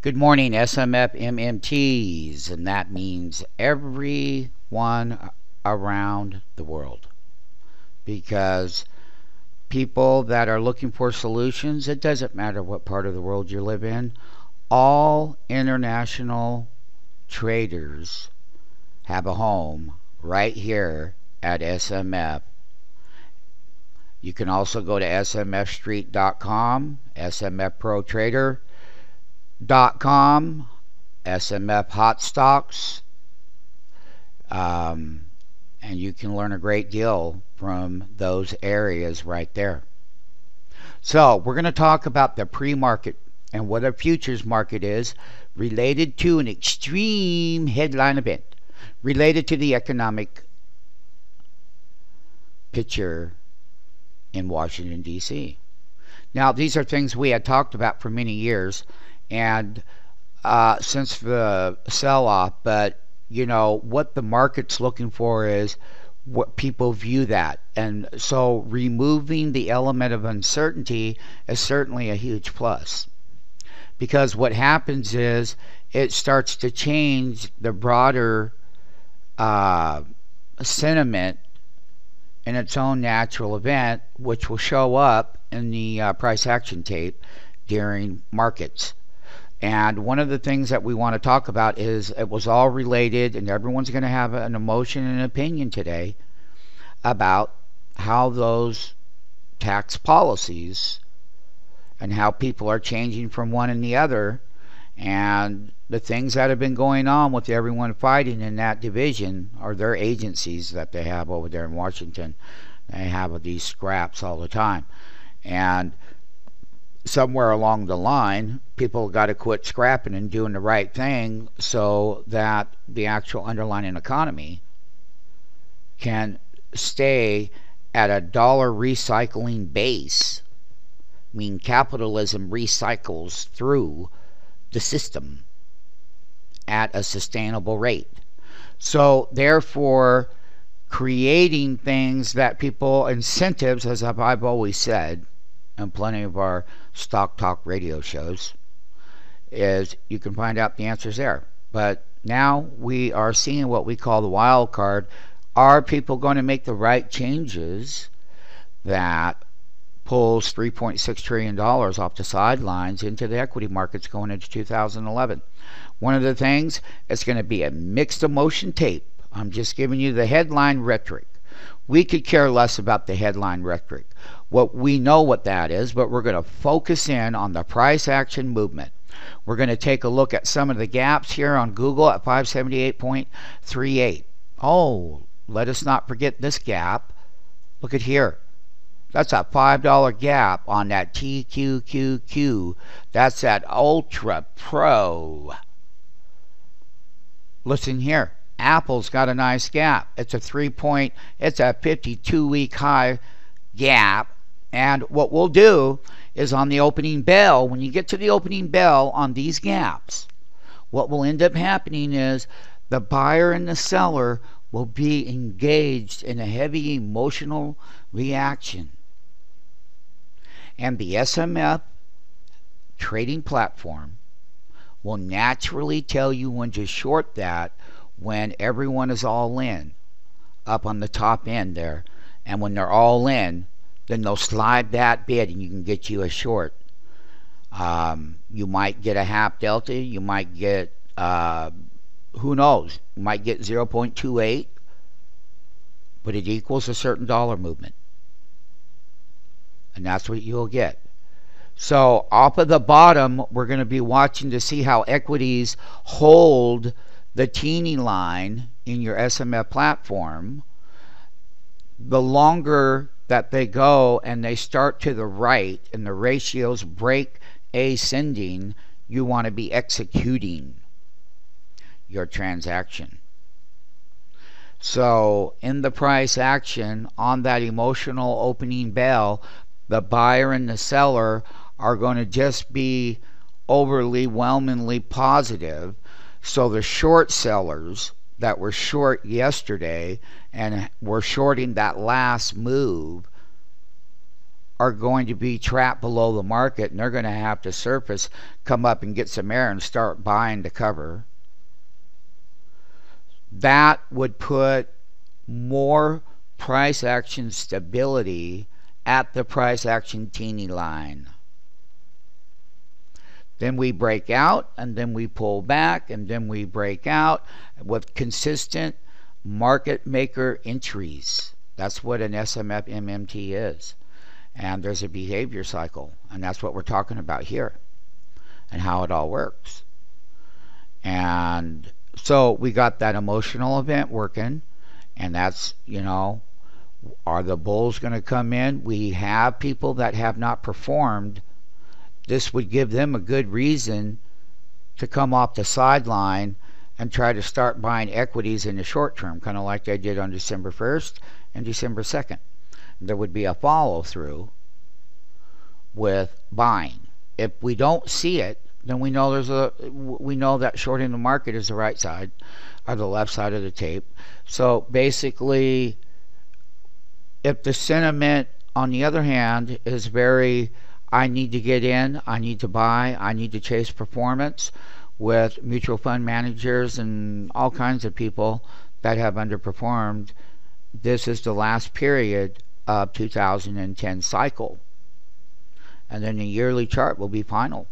Good morning, SMF MMTs, and that means everyone around the world. Because people that are looking for solutions, it doesn't matter what part of the world you live in, all international traders have a home right here at SMF. You can also go to smfstreet.com, smfprotrader.com, SMF Hot Stocks, and you can learn a great deal from those areas right there. So we're going to talk about the pre-market and what a futures market is related to an extreme headline event related to the economic picture in Washington, D.C. Now, these are things we had talked about for many years, and since the sell-off, but you know what the market's looking for is what people view that, and so removing the element of uncertainty is certainly a huge plus, because what happens is it starts to change the broader sentiment in its own natural event, which will show up in the price action tape during markets. And one of the things that we want to talk about is it was all related, and everyone's going to have an emotion and an opinion today about how those tax policies and how people are changing from one and the other, and the things that have been going on with everyone fighting in that division, or their agencies that they have over there in Washington. They have these scraps all the time, and somewhere along the line people got to quit scrapping and doing the right thing so that the actual underlying economy can stay at a dollar recycling base. I mean, capitalism recycles through the system at a sustainable rate. So therefore, creating things that people, incentives, as I've always said in plenty of our stock talk radio shows, is you can find out the answers there. But now we are seeing what we call the wild card. Are people going to make the right changes that pulls $3.6 trillion off the sidelines into the equity markets going into 2011? One of the things, it's going to be a mixed emotion tape. I'm just giving you the headline rhetoric. We could care less about the headline rhetoric. What we know what that is, but we're going to focus in on the price action movement. We're going to take a look at some of the gaps here on Google at 578.38. Oh, let us not forget this gap. Look at here. That's a $5 gap on that TQQQ. That's that Ultra Pro. Listen here. Apple's got a nice gap. It's a 52-week high gap. And what we'll do is on the opening bell, when you get to the opening bell on these gaps, what will end up happening is the buyer and the seller will be engaged in a heavy emotional reaction. And the SMF trading platform will naturally tell you when to short that when everyone is all in up on the top end there. And when they're all in, then they'll slide that bid and you can get you a short. You might get a half delta. You might get, who knows, you might get 0.28, but it equals a certain dollar movement. And that's what you'll get. So off of the bottom, we're going to be watching to see how equities hold the teeny line in your SMF platform. The longer that they go and they start to the right and the ratios break ascending, you want to be executing your transaction. So in the price action on that emotional opening bell, the buyer and the seller are going to just be overwhelmingly positive. So the short sellers that were short yesterday and were shorting that last move are going to be trapped below the market, and they're going to have to surface, come up and get some air and start buying to cover. That would put more price action stability at the price action teeny line. Then we break out, and then we pull back, and then we break out with consistent market maker entries. That's what an SMF MMT is. And there's a behavior cycle, and that's what we're talking about here and how it all works. And so we got that emotional event working, and that's, you know, are the bulls going to come in? We have people that have not performed. This would give them a good reason to come off the sideline and try to start buying equities in the short term, kind of like they did on December 1st and December 2nd. There would be a follow through with buying. If we don't see it, then we know that shorting the market is the right side or the left side of the tape. So basically, if the sentiment on the other hand is very, I need to get in, I need to buy, I need to chase performance, with mutual fund managers and all kinds of people that have underperformed, this is the last period of 2010 cycle. And then the yearly chart will be final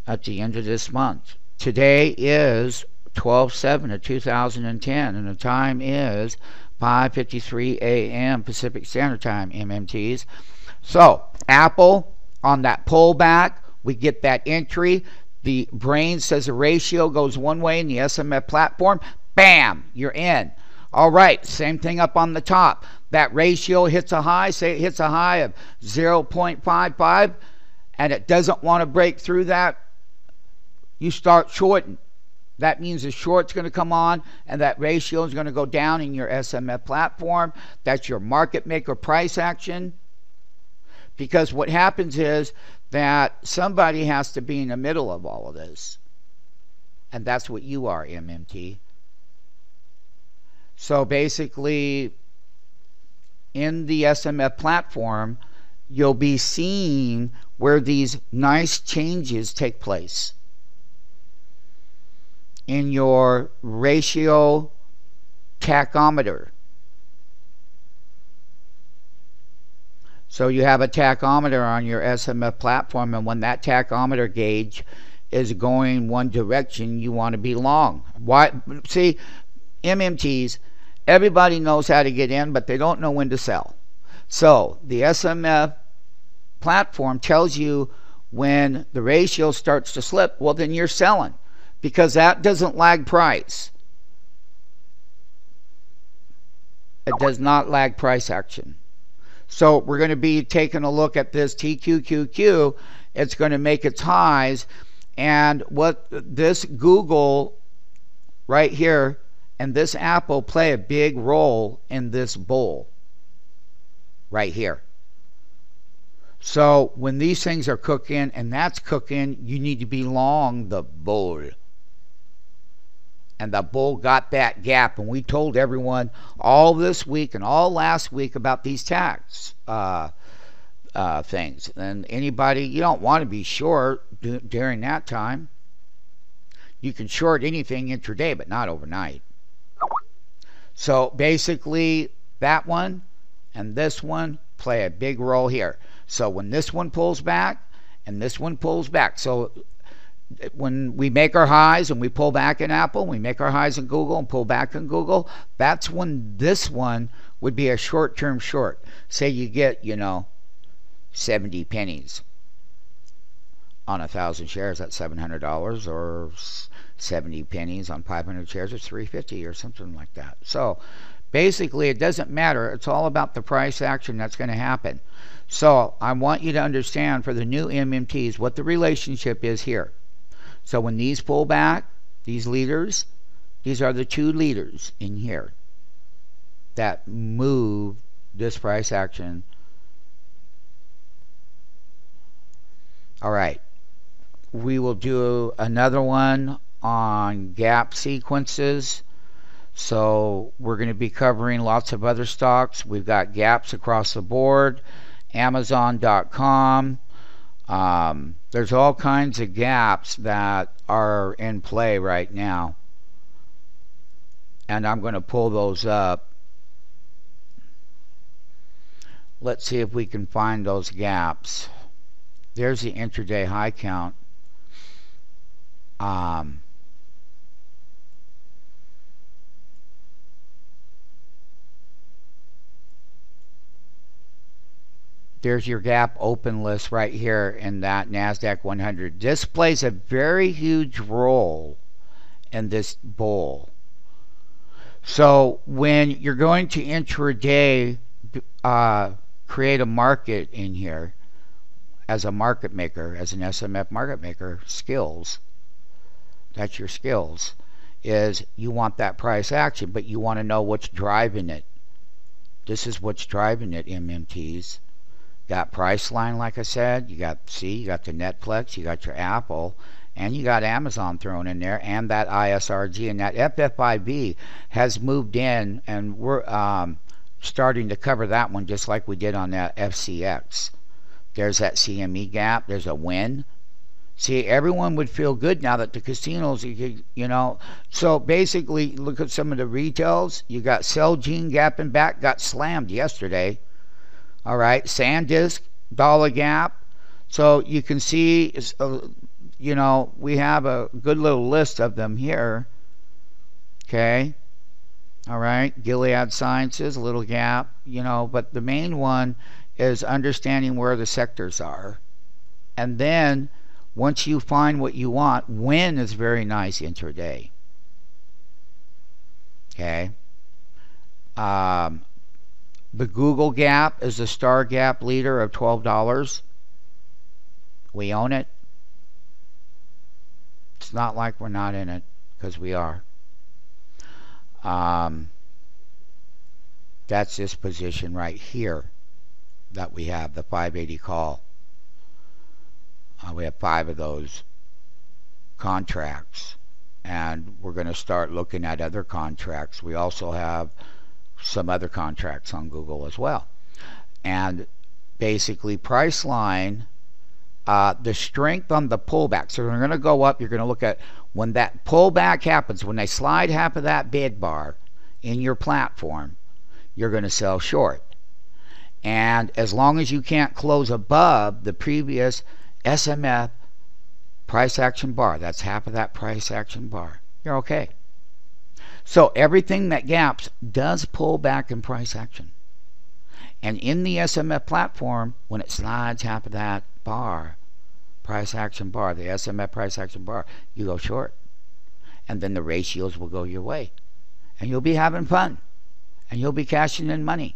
at the end of this month. Today is 12/7 of 2010, and the time is 5:53 a.m. Pacific Standard Time, MMTs. So Apple, on that pullback, we get that entry. The brain says the ratio goes one way in the SMF platform. Bam, you're in. All right, same thing up on the top. That ratio hits a high, say it hits a high of 0.55, and it doesn't want to break through that, you start shorting. That means the short's going to come on, and that ratio is going to go down in your SMF platform. That's your market maker price action. Because what happens is that somebody has to be in the middle of all of this. And that's what you are, MMT. So basically, in the SMF platform, you'll be seeing where these nice changes take place in your ratio tachometer. So you have a tachometer on your SMF platform, and when that tachometer gauge is going one direction, you want to be long. Why? See, MMTs, everybody knows how to get in, but they don't know when to sell. So the SMF platform tells you when the ratio starts to slip, well, then you're selling, because that doesn't lag price. It does not lag price action. So we're going to be taking a look at this TQQQ. It's going to make its highs. And what this Google right here and this Apple play a big role in this bull right here. So when these things are cooking and that's cooking, you need to be long the bull. And the bull got that gap, and we told everyone all this week and all last week about these tax things. And anybody, you don't want to be short during that time. You can short anything intraday, but not overnight. So basically, that one and this one play a big role here. So when this one pulls back and this one pulls back, so when we make our highs and we pull back in Apple, we make our highs in Google and pull back in Google, that's when this one would be a short-term short. Say you get, 70 pennies on 1,000 shares, that's $700, or 70 pennies on 500 shares, it's $350 or something like that. So basically, it doesn't matter. It's all about the price action that's going to happen. So I want you to understand for the new MMTs what the relationship is here. So when these pull back, these leaders, these are the two leaders in here that move this price action. All right. We will do another one on gap sequences. So we're going to be covering lots of other stocks. We've got gaps across the board. Amazon.com. There's all kinds of gaps that are in play right now. And I'm going to pull those up. Let's see if we can find those gaps. There's the intraday high count. There's your gap open list right here in that Nasdaq 100. This plays a very huge role in this bull. So when you're going to intraday create a market in here as a market maker, as an SMF market maker, skills, that's your skills, is you want that price action, but you want to know what's driving it. This is what's driving it, MMTs. Got Priceline, like I said. You got the Netflix, you got your Apple, and you got Amazon thrown in there, and that ISRG, and that FFIV has moved in, and we're starting to cover that one just like we did on that FCX. There's that CME gap. There's a win. See, everyone would feel good now that the casinos, you know. So basically, look at some of the retails. You got Celgene gapping back, got slammed yesterday. All right, SanDisk, dollar gap. So you can see, you know, we have a good little list of them here. Okay. All right, Gilead Sciences, a little gap, you know, but the main one is understanding where the sectors are. And then once you find what you want, win is very nice intraday. Okay. The Google gap is the star gap leader of $12. We own it. It's not like we're not in it, because we are. That's this position right here that we have, the 580 call. We have 5 of those contracts, and we're going to start looking at other contracts. We also have some other contracts on Google as well. And basically, Priceline, the strength on the pullback. So we're going to go up. You're going to look at when that pullback happens, when they slide half of that bid bar in your platform, you're going to sell short. And as long as you can't close above the previous SMF price action bar, that's half of that price action bar, you're okay. So everything that gaps does pull back in price action. And in the SMF platform, when it slides half of that bar, price action bar, the SMF price action bar, you go short. And then the ratios will go your way. And you'll be having fun. And you'll be cashing in money.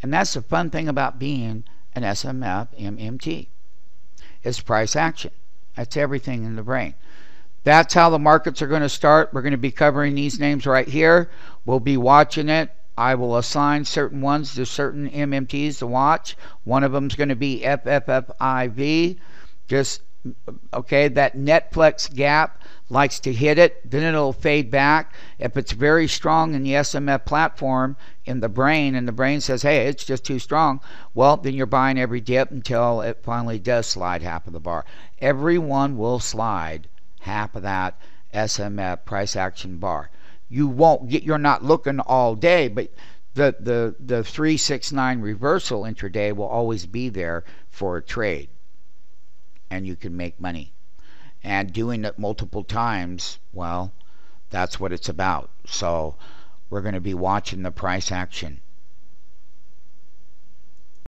And that's the fun thing about being an SMF MMT. It's price action. That's everything in the brain. That's how the markets are going to start. We're going to be covering these names right here. We'll be watching it. I will assign certain ones to certain MMTs to watch. One of them is going to be FFFIV. Just, okay, that Netflix gap likes to hit it. Then it'll fade back. If it's very strong in the SMF platform in the brain, and the brain says, hey, it's just too strong, well, then you're buying every dip until it finally does slide half of the bar. Everyone will slide half of that SMF price action bar. You won't get, you're not looking all day, but the 369 reversal intraday will always be there for a trade, and you can make money. And doing it multiple times, well, that's what it's about. So we're going to be watching the price action.